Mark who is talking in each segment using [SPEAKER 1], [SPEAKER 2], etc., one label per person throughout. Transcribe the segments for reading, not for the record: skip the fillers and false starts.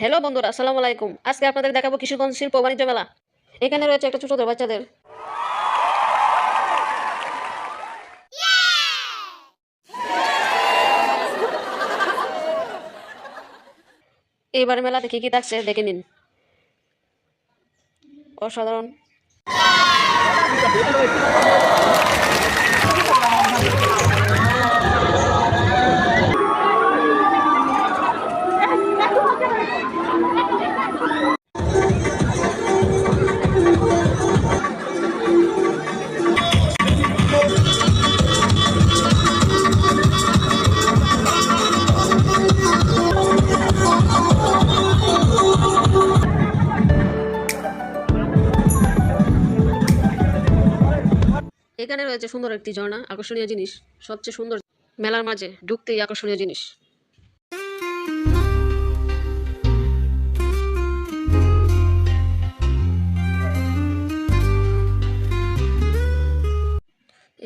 [SPEAKER 1] Hello বন্ধুরা, আসসালামু আলাইকুম। আজকে আপনাদের দেখাবো কিশোরগঞ্জ শিল্প বাণিজ্য মেলা। এখানে রয়েছে একটা ছোটদের বাচ্চাদের এইবার মেলাতে কি কি থাকছে দেখে নিন। অসাধারণ। এখানে রয়েছে সুন্দর একটি ঝর্ণা, আকর্ষণীয় জিনিস। সবচেয়ে সুন্দর মেলার মাঝে ঢুকতেই আকর্ষণীয় জিনিস।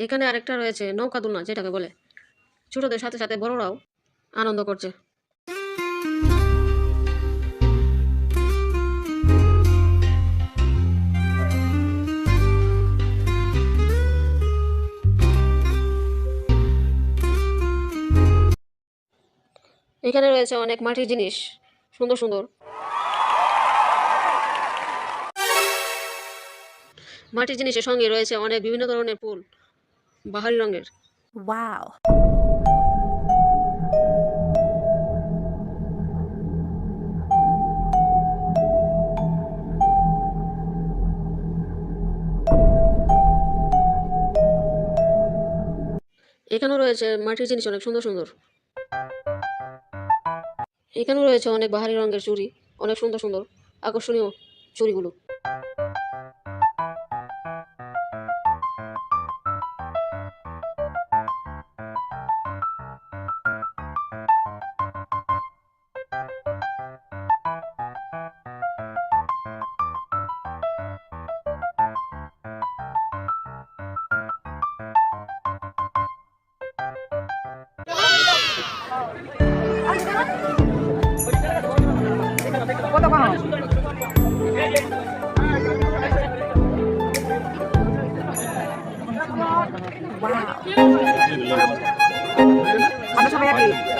[SPEAKER 1] এখানে আরেকটা রয়েছে নৌকা দুলনা, যেটাকে বলে। ছোটদের সাথে সাথে বড়রাও আনন্দ করছে। এখানে রয়েছে অনেক মাটির জিনিস, সুন্দর সুন্দর মাটির জিনিসের সঙ্গে রয়েছে অনেক বিভিন্ন ধরনের ফুল, বাহারি রঙের।
[SPEAKER 2] Wow.
[SPEAKER 1] এখানেও রয়েছে মাটির জিনিস অনেক সুন্দর সুন্দর। এখানেও রয়েছে অনেক বাহারি রঙের চুড়ি, অনেক সুন্দর সুন্দর আকর্ষণীয় চুড়িগুলো।
[SPEAKER 2] Wow. Ano sa kaya